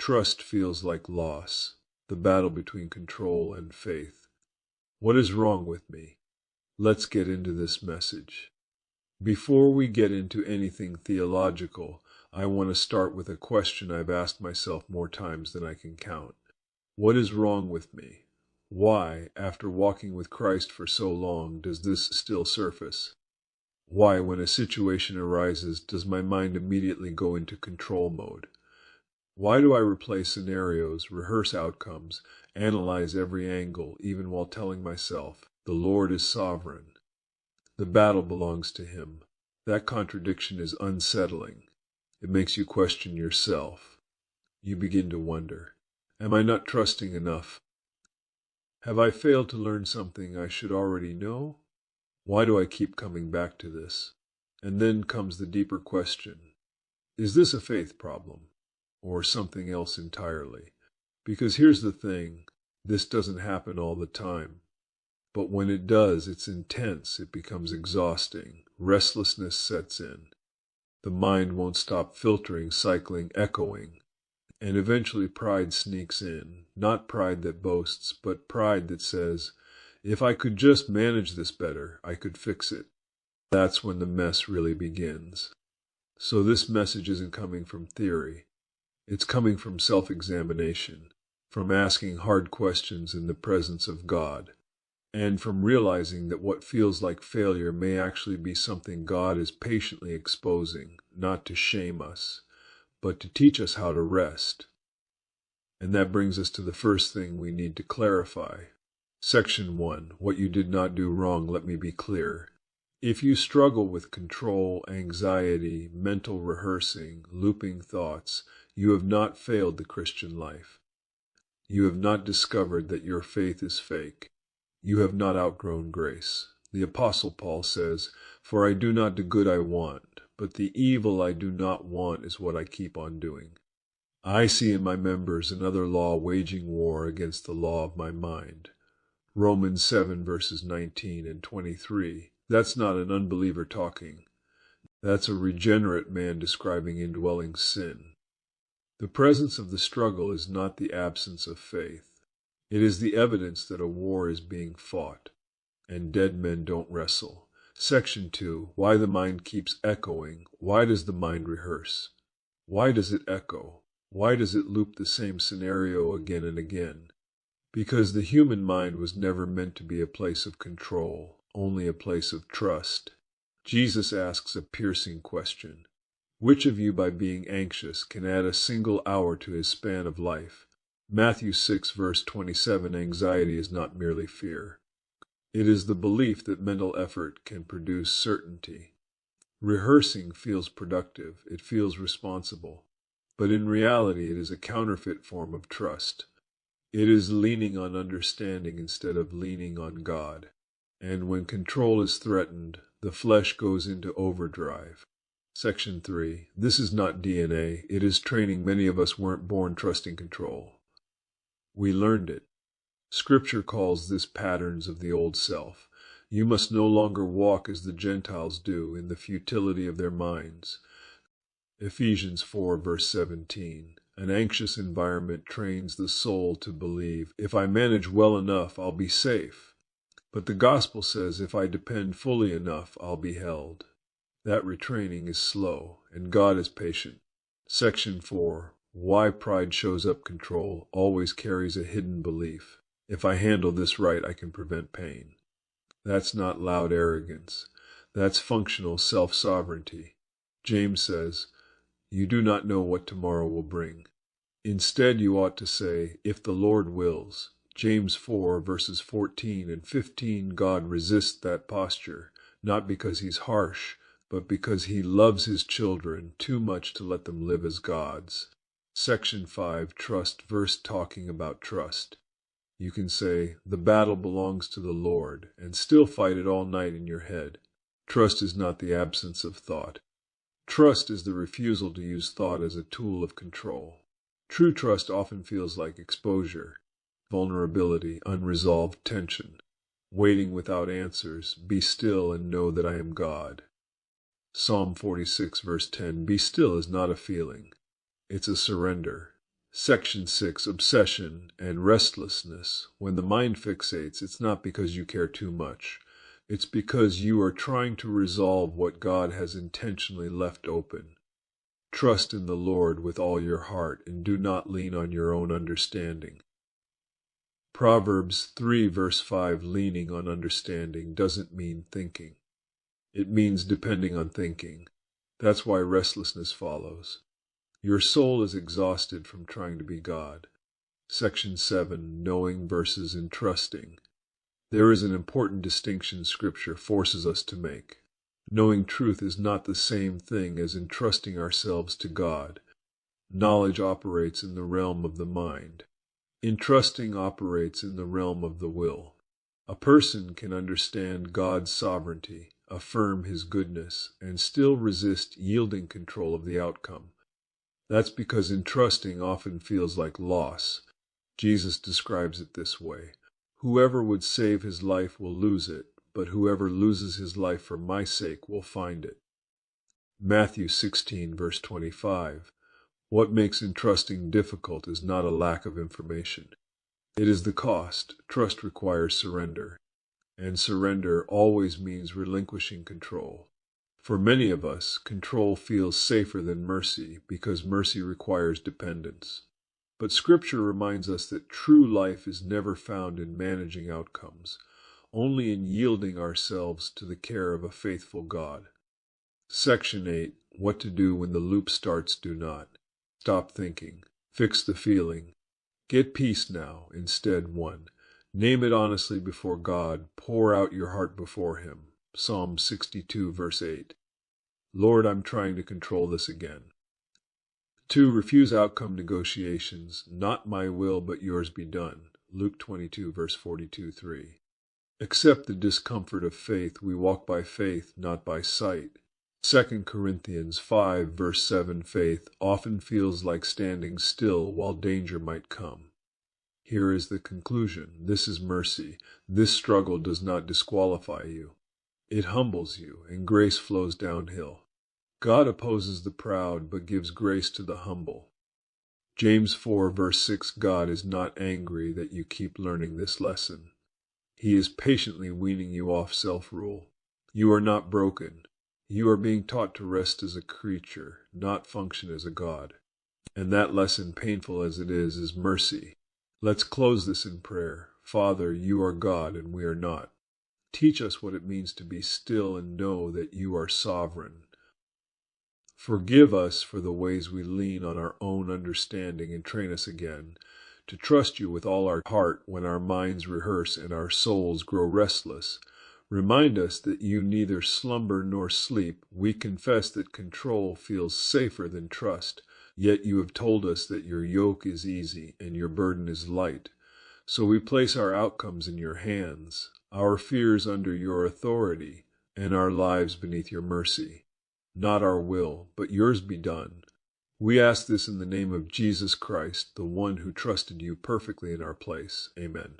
Trust feels like loss, the battle between control and faith. What is wrong with me? Let's get into this message. Before we get into anything theological, I want to start with a question I've asked myself more times than I can count. What is wrong with me? Why, after walking with Christ for so long, does this still surface? Why, when a situation arises, does my mind immediately go into control mode? Why do I replay scenarios, rehearse outcomes, analyze every angle, even while telling myself, the Lord is sovereign? The battle belongs to Him. That contradiction is unsettling. It makes you question yourself. You begin to wonder, am I not trusting enough? Have I failed to learn something I should already know? Why do I keep coming back to this? And then comes the deeper question, is this a faith problem? Or something else entirely? Because here's the thing, this doesn't happen all the time. But when it does, it's intense, it becomes exhausting, restlessness sets in. The mind won't stop filtering, cycling, echoing. And eventually pride sneaks in, not pride that boasts, but pride that says, if I could just manage this better, I could fix it. That's when the mess really begins. So this message isn't coming from theory. It's coming from self-examination, from asking hard questions in the presence of God, and from realizing that what feels like failure may actually be something God is patiently exposing, not to shame us, but to teach us how to rest. And that brings us to the first thing we need to clarify. Section 1, what you did not do wrong, let me be clear. If you struggle with control, anxiety, mental rehearsing, looping thoughts, you have not failed the Christian life. You have not discovered that your faith is fake. You have not outgrown grace. The Apostle Paul says, "For I do not the good I want, but the evil I do not want is what I keep on doing. I see in my members another law waging war against the law of my mind." Romans 7 verses 19 and 23. That's not an unbeliever talking. That's a regenerate man describing indwelling sin. The presence of the struggle is not the absence of faith. It is the evidence that a war is being fought, and dead men don't wrestle. Section 2, why the mind keeps echoing. Why does the mind rehearse? Why does it echo? Why does it loop the same scenario again and again? Because the human mind was never meant to be a place of control, only a place of trust. Jesus asks a piercing question. Which of you, by being anxious, can add a single hour to his span of life? Matthew 6 verse 27, anxiety is not merely fear. It is the belief that mental effort can produce certainty. Rehearsing feels productive, it feels responsible, but in reality it is a counterfeit form of trust. It is leaning on understanding instead of leaning on God. And when control is threatened, the flesh goes into overdrive. Section 3, this is not DNA, it is training. Many of us weren't born trusting control. We learned it. Scripture calls this patterns of the old self. You must no longer walk as the Gentiles do, in the futility of their minds. Ephesians 4 verse 17. An anxious environment trains the soul to believe, if I manage well enough, I'll be safe. But the gospel says, if I depend fully enough, I'll be held. That retraining is slow, and God is patient. Section 4, why pride shows up. Control always carries a hidden belief. If I handle this right, I can prevent pain. That's not loud arrogance. That's functional self-sovereignty. James says, you do not know what tomorrow will bring. Instead, you ought to say, if the Lord wills. James 4 verses 14 and 15. God resists that posture, not because he's harsh, but because he loves his children too much to let them live as gods. Section 5, trust, verse talking about trust. You can say, the battle belongs to the Lord, and still fight it all night in your head. Trust is not the absence of thought. Trust is the refusal to use thought as a tool of control. True trust often feels like exposure, vulnerability, unresolved tension, waiting without answers. Be still and know that I am God. Psalm 46 verse 10, be still is not a feeling. It's a surrender. Section 6, obsession and restlessness. When the mind fixates, it's not because you care too much. It's because you are trying to resolve what God has intentionally left open. Trust in the Lord with all your heart and do not lean on your own understanding. Proverbs 3 verse 5, leaning on understanding doesn't mean thinking. It means depending on thinking. That's why restlessness follows. Your soul is exhausted from trying to be God. Section 7, knowing versus entrusting. There is an important distinction Scripture forces us to make. Knowing truth is not the same thing as entrusting ourselves to God. Knowledge operates in the realm of the mind. Entrusting operates in the realm of the will. A person can understand God's sovereignty, affirm His goodness, and still resist yielding control of the outcome. That's because entrusting often feels like loss. Jesus describes it this way: "Whoever would save his life will lose it, but whoever loses his life for my sake will find it." Matthew 16 verse 25. What makes entrusting difficult is not a lack of information. It is the cost. Trust requires surrender, and surrender always means relinquishing control. For many of us, control feels safer than mercy because mercy requires dependence. But Scripture reminds us that true life is never found in managing outcomes, only in yielding ourselves to the care of a faithful God. Section 8, what to do when the loop starts do not. Stop thinking. Fix the feeling. Get peace now. Instead, 1. Name it honestly before God. Pour out your heart before Him. Psalm 62 verse 8. Lord, I'm trying to control this again. 2. Refuse outcome negotiations. Not my will, but yours be done. Luke 22 verse 42-3. Accept the discomfort of faith. We walk by faith, not by sight. 2 Corinthians 5 verse 7, faith often feels like standing still while danger might come. Here is the conclusion. This is mercy. This struggle does not disqualify you. It humbles you, and grace flows downhill. God opposes the proud, but gives grace to the humble. James 4 verse 6, God is not angry that you keep learning this lesson. He is patiently weaning you off self-rule. You are not broken. You are being taught to rest as a creature, not function as a God. And that lesson, painful as it is mercy. Let's close this in prayer. Father, you are God and we are not. Teach us what it means to be still and know that you are sovereign. Forgive us for the ways we lean on our own understanding and train us again to trust you with all our heart when our minds rehearse and our souls grow restless. Remind us that you neither slumber nor sleep. We confess that control feels safer than trust, yet you have told us that your yoke is easy and your burden is light. So we place our outcomes in your hands, our fears under your authority, and our lives beneath your mercy. Not our will, but yours be done. We ask this in the name of Jesus Christ, the one who trusted you perfectly in our place. Amen.